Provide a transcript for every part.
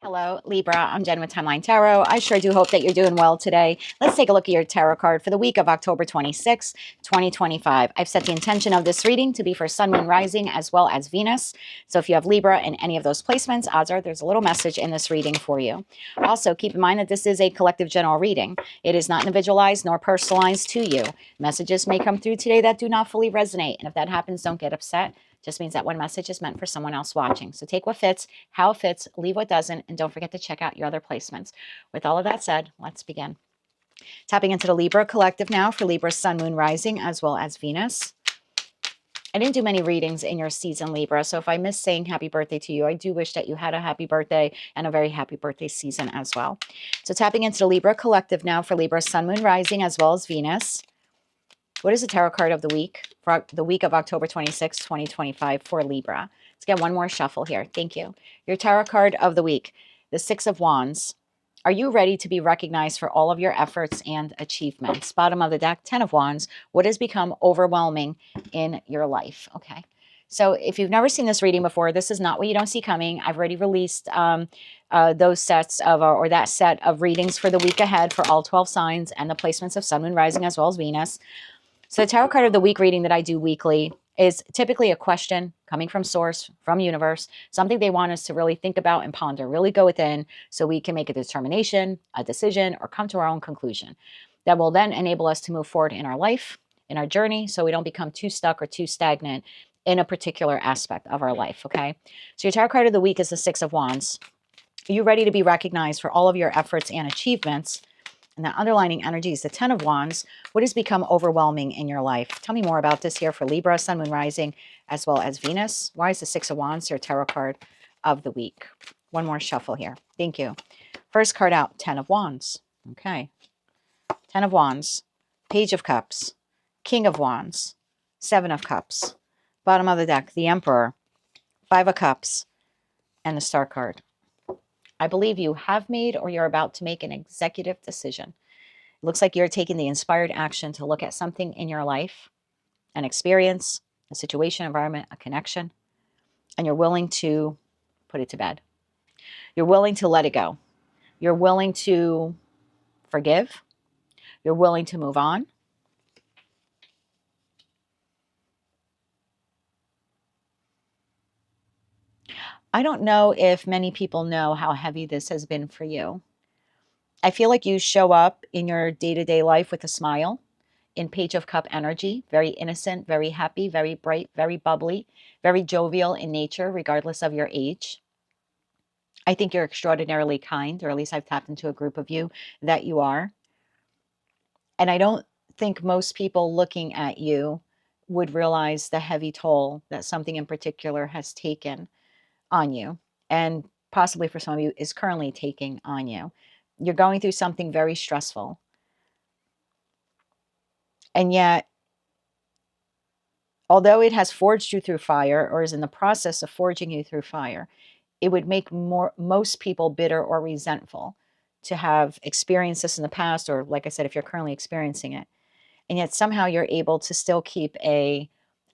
Hello, Libra. I'm Jen with Timeline Tarot. I sure do hope that you're doing well today. Let's take a look at your tarot card for the week of October 26, 2025. I've set the intention of this reading to be for Sun, Moon, Rising, as well as Venus. So if you have Libra in any of those placements, odds are there's a little message in this reading for you. Also, keep in mind that this is a collective general reading. It is not individualized nor personalized to you. Messages may come through today that do not fully resonate. And if that happens, don't get upset. Just means that one message is meant for someone else watching. So take what fits, how it fits, leave what doesn't, and don't forget to check out your other placements. With all of that said, let's begin. Tapping into the Libra collective now for Libra, Sun, Moon, Rising, as well as Venus. I didn't do many readings in your season, Libra, so if I missed saying happy birthday to you, I do wish that you had a happy birthday and a very happy birthday season as well. So tapping into the Libra collective now for Libra, Sun, Moon, Rising, as well as Venus. What is the tarot card of the week for the week of October 26, 2025 for Libra? Let's get one more shuffle here. Thank you. Your tarot card of the week, the Six of Wands. Are you ready to be recognized for all of your efforts and achievements? Bottom of the deck, 10 of Wands. What has become overwhelming in your life? Okay. So if you've never seen this reading before, this is not what you don't see coming. I've already released those sets of, or that set of readings for the week ahead for all 12 signs and the placements of Sun, Moon, Rising, as well as Venus. So the tarot card of the week reading that I do weekly is typically a question coming from source, from universe, something they want us to really think about and ponder, really go within so we can make a determination, a decision, or come to our own conclusion that will then enable us to move forward in our life, in our journey, so we don't become too stuck or too stagnant in a particular aspect of our life, okay? So your tarot card of the week is the Six of Wands. Are you ready to be recognized for all of your efforts and achievements? And that underlining energy is the 10 of Wands. What has become overwhelming in your life? Tell me more about this here for Libra, Sun, Moon, Rising, as well as Venus. Why is the Six of Wands your tarot card of the week? One more shuffle here. Thank you. First card out, 10 of Wands. Okay. 10 of Wands, Page of Cups, King of Wands, 7 of Cups. Bottom of the deck, the Emperor, 5 of Cups, and the Star card. I believe you have made or you're about to make an executive decision. It looks like you're taking the inspired action to look at something in your life, an experience, a situation, environment, a connection, and you're willing to put it to bed. You're willing to let it go. You're willing to forgive. You're willing to move on. I don't know if many people know how heavy this has been for you. I feel like you show up in your day-to-day life with a smile, in Page of Cup energy, very innocent, very happy, very bright, very bubbly, very jovial in nature, regardless of your age. I think you're extraordinarily kind, or at least I've tapped into a group of you that you are. And I don't think most people looking at you would realize the heavy toll that something in particular has taken on you, and possibly for some of you is currently taking on you. You're going through something very stressful. And yet, although it has forged you through fire, or is in the process of forging you through fire, it would make most people bitter or resentful to have experienced this in the past, or like I said, if you're currently experiencing it. And yet somehow you're able to still keep a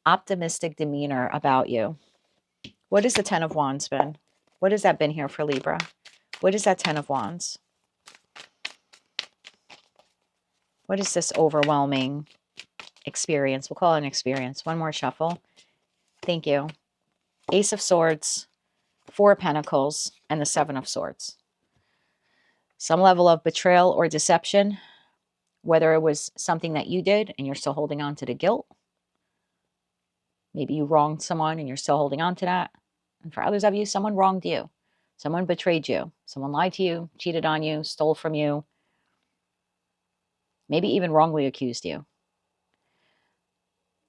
optimistic demeanor about you. What has the 10 of Wands been? What has that been here for Libra? What is that 10 of Wands? What is this overwhelming experience? We'll call it an experience. One more shuffle. Thank you. Ace of Swords, 4 of Pentacles, and the 7 of Swords. Some level of betrayal or deception, whether it was something that you did and you're still holding on to the guilt. Maybe you wronged someone and you're still holding on to that. And for others of you, someone wronged you. Someone betrayed you. Someone lied to you, cheated on you, stole from you. Maybe even wrongly accused you.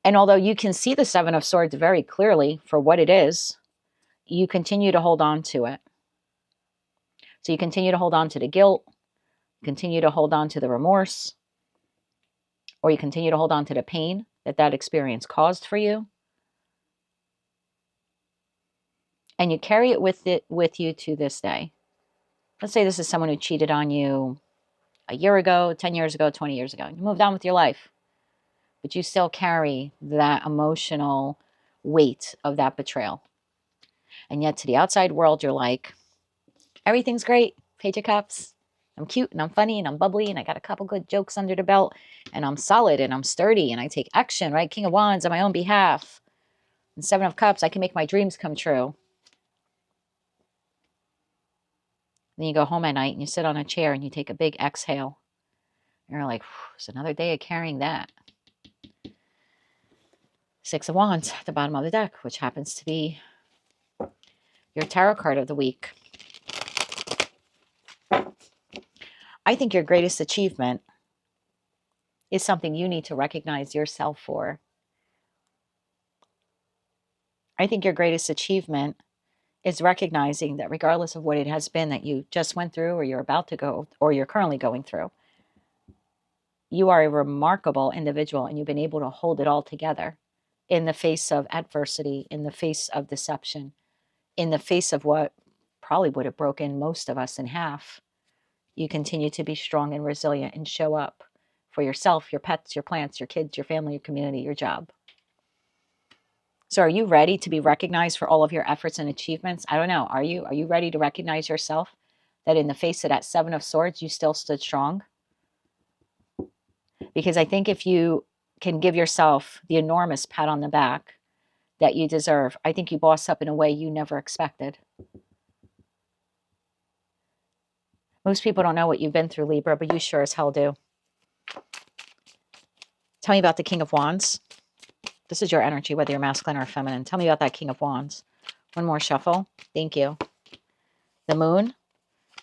And although you can see the 7 of Swords very clearly for what it is, you continue to hold on to it. So you continue to hold on to the guilt, continue to hold on to the remorse, or you continue to hold on to the pain that that experience caused for you. And you carry it with you to this day. Let's say this is someone who cheated on you a year ago, 10 years ago, 20 years ago. You moved on with your life, but you still carry that emotional weight of that betrayal. And yet to the outside world, you're like, Everything's great. Page of Cups. I'm cute and I'm funny and I'm bubbly and I got a couple good jokes under the belt and I'm solid and I'm sturdy and I take action, right? King of Wands on my own behalf. And Seven of Cups, I can make my dreams come true. Then you go home at night and you sit on a chair and you take a big exhale. And you're like, it's another day of carrying that. Six of Wands at the bottom of the deck, which happens to be your tarot card of the week. I think your greatest achievement is something you need to recognize yourself for. I think your greatest achievement is recognizing that regardless of what it has been that you just went through or you're about to go or you're currently going through, you are a remarkable individual and you've been able to hold it all together in the face of adversity, in the face of deception, in the face of what probably would have broken most of us in half. You continue to be strong and resilient and show up for yourself, your pets, your plants, your kids, your family, your community, your job. So are you ready to be recognized for all of your efforts and achievements? I don't know. Are you? Are you ready to recognize yourself that in the face of that Seven of Swords, you still stood strong? Because I think if you can give yourself the enormous pat on the back that you deserve, I think you boss up in a way you never expected. Most people don't know what you've been through, Libra, but you sure as hell do. Tell me about the King of Wands. This is your energy, whether you're masculine or feminine. Tell me about that King of Wands. One more shuffle. Thank you. The Moon,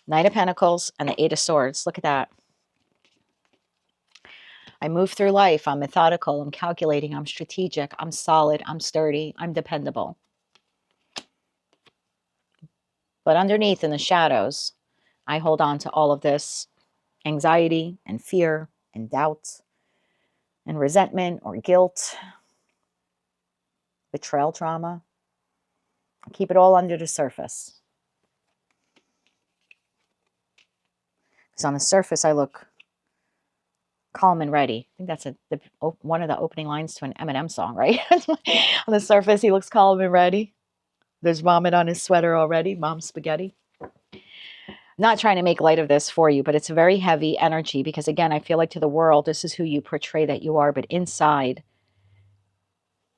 Knight of Pentacles, and the Eight of Swords. Look at that. I move through life. I'm methodical. I'm calculating. I'm strategic. I'm solid. I'm sturdy. I'm dependable. But underneath in the shadows, I hold on to all of this anxiety and fear and doubt and resentment or guilt, betrayal trauma. I keep it all under the surface. Because on the surface, I look calm and ready. I think that's one of the opening lines to an Eminem song, right? On the surface, he looks calm and ready. There's vomit on his sweater already. Mom's spaghetti. Not trying to make light of this for you, but it's a very heavy energy because, again, I feel like to the world, this is who you portray that you are. But inside,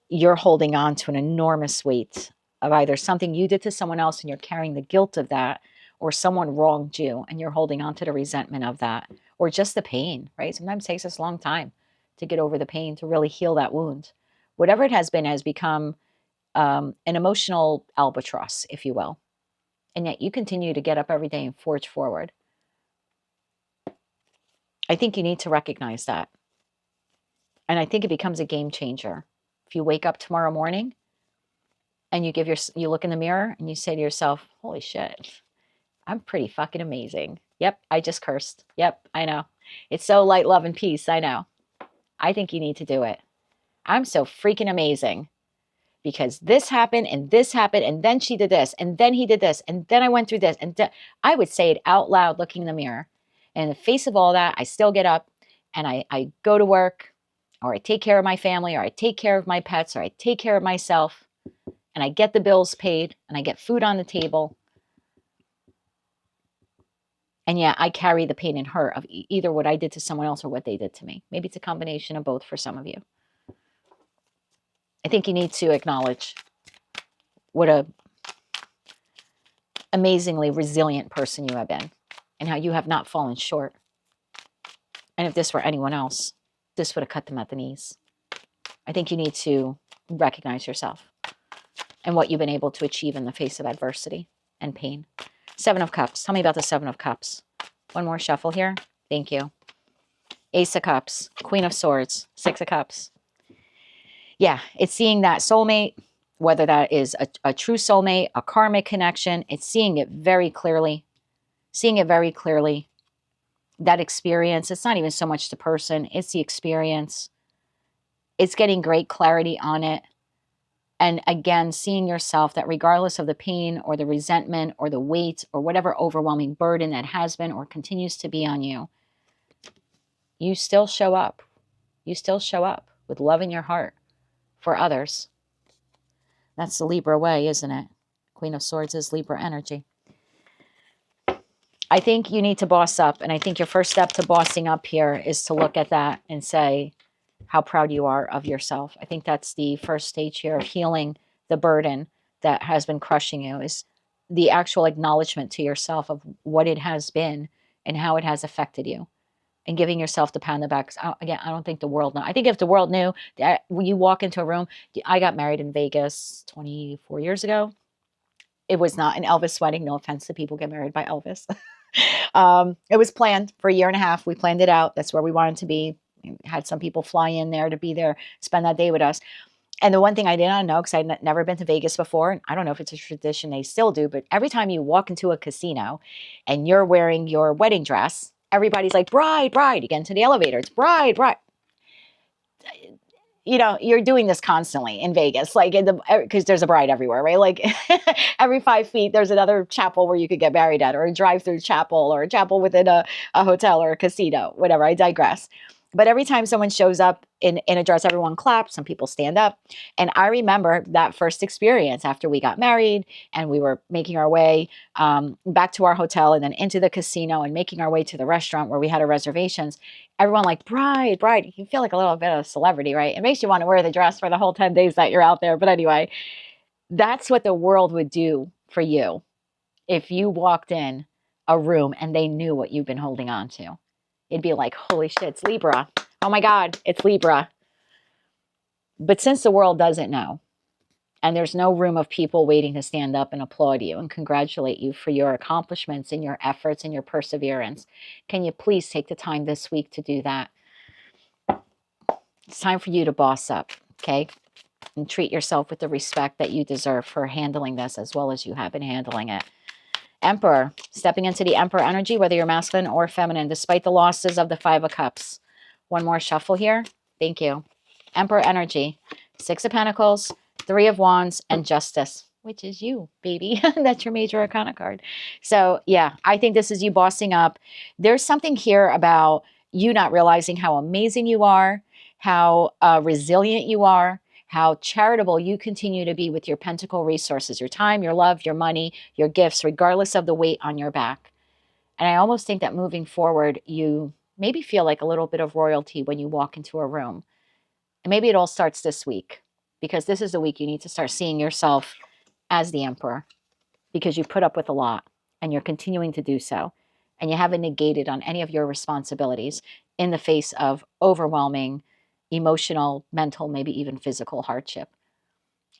you're holding on to an enormous weight of either something you did to someone else and you're carrying the guilt of that, or someone wronged you and you're holding on to the resentment of that, or just the pain, right? Sometimes it takes us a long time to get over the pain, to really heal that wound. Whatever it has become an emotional albatross, if you will. And yet you continue to get up every day and forge forward. I think you need to recognize that. And I think it becomes a game changer. If you wake up tomorrow morning and you look in the mirror and you say to yourself, holy shit, I'm pretty fucking amazing. Yep, I just cursed. Yep, I know. It's so light, love, and peace. I know. I think you need to do it. I'm so freaking amazing because this happened and then she did this and then he did this and then I went through this. And I would say it out loud looking in the mirror. And in the face of all that, I still get up and I go to work, or I take care of my family, or I take care of my pets, or I take care of myself, and I get the bills paid and I get food on the table. And yeah, I carry the pain and hurt of either what I did to someone else or what they did to me. Maybe it's a combination of both for some of you. I think you need to acknowledge what a amazingly resilient person you have been and how you have not fallen short. And if this were anyone else, this would have cut them at the knees. I think you need to recognize yourself and what you've been able to achieve in the face of adversity and pain. Seven of Cups. Tell me about the Seven of Cups. One more shuffle here. Thank you. Ace of Cups. Queen of Swords. Six of Cups. Yeah, it's seeing that soulmate, whether that is a true soulmate, a karmic connection. It's seeing it very clearly. Seeing it very clearly. That experience, it's not even so much the person, it's the experience. It's getting great clarity on it. And again, seeing yourself that regardless of the pain or the resentment or the weight or whatever overwhelming burden that has been or continues to be on you, you still show up. You still show up with love in your heart for others. That's the Libra way, isn't it? Queen of Swords is Libra energy. I think you need to boss up. And I think your first step to bossing up here is to look at that and say how proud you are of yourself. I think that's the first stage here of healing the burden that has been crushing you, is the actual acknowledgement to yourself of what it has been and how it has affected you, and giving yourself the pat on the back. 'Cause again, I don't think the world knows. I think if the world knew that when you walk into a room, I got married in Vegas 24 years ago. It was not an Elvis wedding. No offense to people who get married by Elvis. It was planned for a year and a half. We planned it out. That's where we wanted to be. We had some people fly in there to be there, spend that day with us. And the one thing I did not know, because I'd never been to Vegas before, and I don't know if it's a tradition they still do, but every time you walk into a casino and you're wearing your wedding dress, everybody's like, bride, bride. You get into the elevator, it's bride, bride. You know, you're doing this constantly in Vegas, like because there's a bride everywhere, right? Like every 5 feet, there's another chapel where you could get married at, or a drive-through chapel, or a chapel within a hotel or a casino, whatever. I digress. But every time someone shows up in a dress, everyone claps, some people stand up. And I remember that first experience after we got married and we were making our way back to our hotel and then into the casino and making our way to the restaurant where we had our reservations. Everyone like, bride, bride. You feel like a little bit of a celebrity, right? It makes you want to wear the dress for the whole 10 days that you're out there. But anyway, that's what the world would do for you if you walked in a room and they knew what you've been holding on to. It'd be like, holy shit, it's Libra. Oh my God, it's Libra. But since the world doesn't know, and there's no room of people waiting to stand up and applaud you and congratulate you for your accomplishments and your efforts and your perseverance, can you please take the time this week to do that? It's time for you to boss up, okay? And treat yourself with the respect that you deserve for handling this as well as you have been handling it. Emperor, stepping into the Emperor energy, whether you're masculine or feminine, despite the losses of the 5 of Cups. One more shuffle here. Thank you. Emperor energy, 6 of Pentacles, 3 of Wands, and Justice, which is you, baby. That's your major arcana card. So yeah, I think this is you bossing up. There's something here about you not realizing how amazing you are, how resilient you are, how charitable you continue to be with your pentacle resources, your time, your love, your money, your gifts, regardless of the weight on your back. And I almost think that moving forward, you maybe feel like a little bit of royalty when you walk into a room. And maybe it all starts this week, because this is the week you need to start seeing yourself as the Emperor, because you put up with a lot and you're continuing to do so. And you haven't negated on any of your responsibilities in the face of overwhelming emotional, mental, maybe even physical hardship.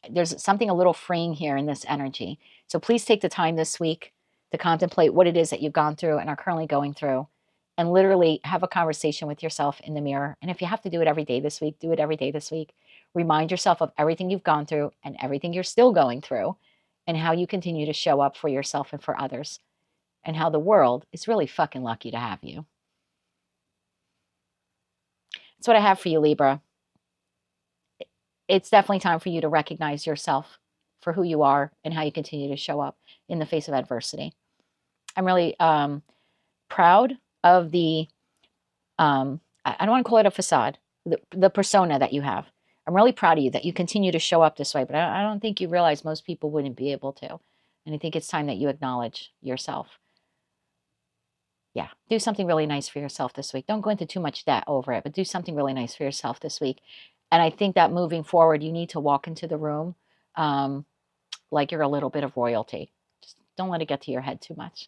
There's something a little freeing here in this energy. So please take the time this week to contemplate what it is that you've gone through and are currently going through, and literally have a conversation with yourself in the mirror. And if you have to do it every day this week, do it every day this week. Remind yourself of everything you've gone through and everything you're still going through, and how you continue to show up for yourself and for others, and how the world is really fucking lucky to have you. That's what I have for you, Libra. It's definitely time for you to recognize yourself for who you are and how you continue to show up in the face of adversity. I'm really proud of the, I don't want to call it a facade, the persona that you have. I'm really proud of you that you continue to show up this way, but I don't think you realize most people wouldn't be able to. And I think it's time that you acknowledge yourself. Yeah, do something really nice for yourself this week. Don't go into too much debt over it, but do something really nice for yourself this week. And I think that moving forward, you need to walk into the room like you're a little bit of royalty. Just don't let it get to your head too much.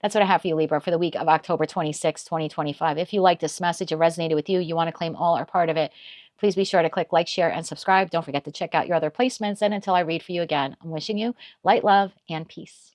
That's what I have for you, Libra, for the week of October 26, 2025. If you like this message, it resonated with you, you want to claim all or part of it, please be sure to click like, share, and subscribe. Don't forget to check out your other placements. And until I read for you again, I'm wishing you light, love, and peace.